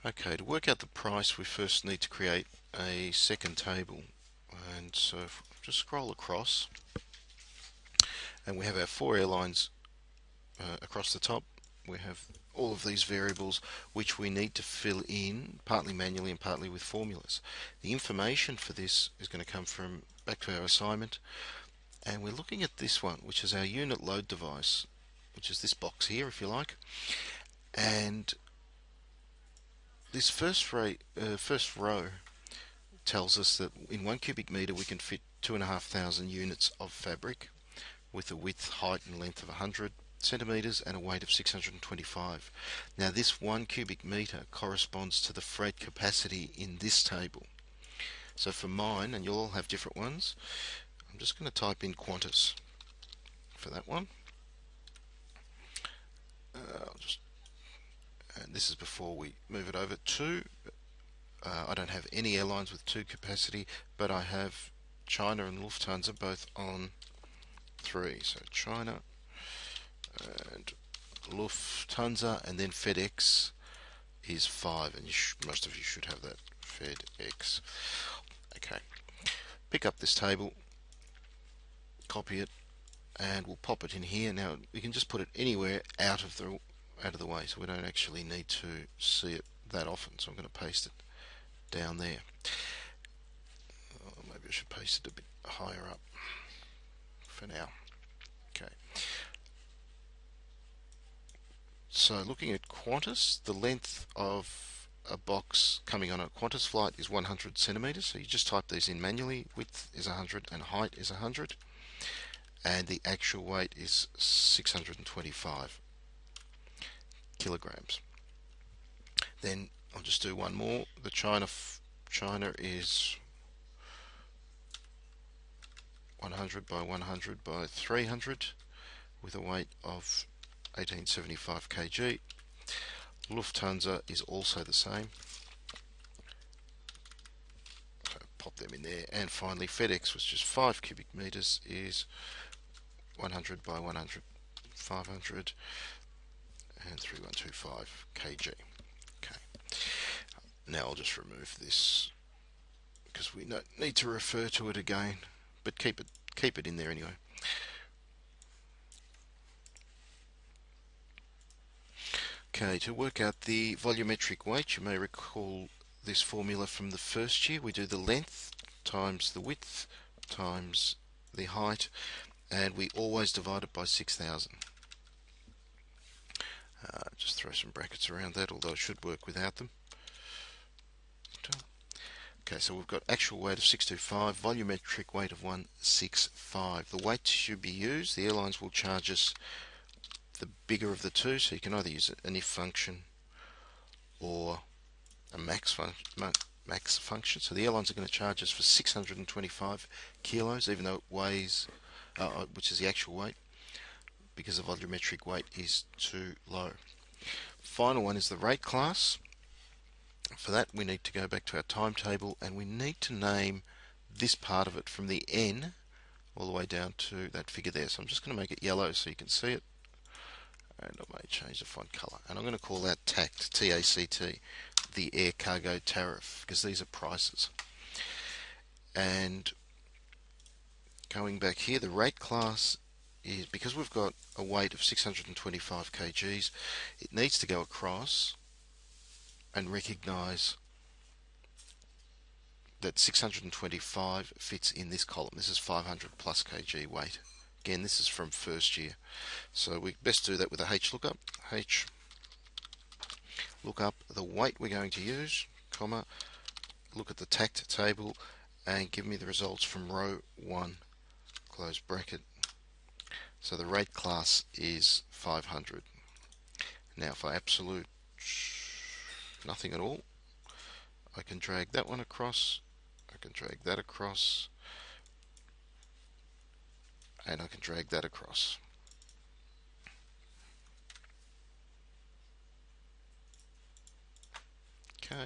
Okay, to work out the price we first need to create a second table, and so if we just scroll across and we have our four airlines across the top. We have all of these variables which we need to fill in partly manually and partly with formulas. The information for this is going to come from back to our assignment, and we're looking at this one, which is our unit load device, which is this box here if you like. And this first row tells us that in 1 cubic meter we can fit 2,500 units of fabric with a width, height and length of 100 centimeters and a weight of 625. Now this 1 cubic meter corresponds to the freight capacity in this table. So for mine, and you'll all have different ones, I'm just going to type in Qantas for that one. And this is before we move it over to, I don't have any airlines with 2 capacity, but I have China and Lufthansa both on 3. So China and Lufthansa, and then FedEx is 5, and most of you should have that. FedEx. Okay, pick up this table, copy it, and we'll pop it in here. Now we can just put it anywhere out of the way, so we don't actually need to see it that often. So I'm going to paste it down there. Maybe I should paste it a bit higher up for now. Okay. So looking at Qantas, the length of a box coming on a Qantas flight is 100 centimeters. So you just type these in manually. Width is 100 and height is 100. And the actual weight is 625 kilograms. Then I'll just do one more. The China is 100 by 100 by 300 with a weight of 1875 kg. Lufthansa is also the same. So pop them in there. And finally FedEx, which is 5 cubic meters, is 100 by 100, 500 and 3125 kg. Okay. Now I'll just remove this because we don't need to refer to it again, but keep it in there anyway. Okay, to work out the volumetric weight, you may recall this formula from the first year. We do the length times the width times the height, and we always divide it by 6,000. Just throw some brackets around that, although it should work without them. Okay, so we've got actual weight of 625, volumetric weight of 165. The weight should be used. The airlines will charge us the bigger of the two, so you can either use an if function or a max function. So the airlines are going to charge us for 625 kilos, even though it weighs, which is the actual weight, because the volumetric weight is too low. Final one is the rate class. For that we need to go back to our timetable, and we need to name this part of it from the N all the way down to that figure there. So I'm just going to make it yellow so you can see it, and I may change the font color, and I'm going to call that TACT, T-A-C-T, the air cargo tariff, because these are prices. And going back here, the rate class is, because we've got a weight of 625 kgs, it needs to go across and recognize that 625 fits in this column. This is 500 plus kg weight. Again, this is from first year, so we best do that with a H lookup. H look up the weight we're going to use, comma, look at the TACT table and give me the results from row 1, close bracket. So the rate class is 500. Now for absolute nothing at all, I can drag that one across, I can drag that across, and I can drag that across. Okay.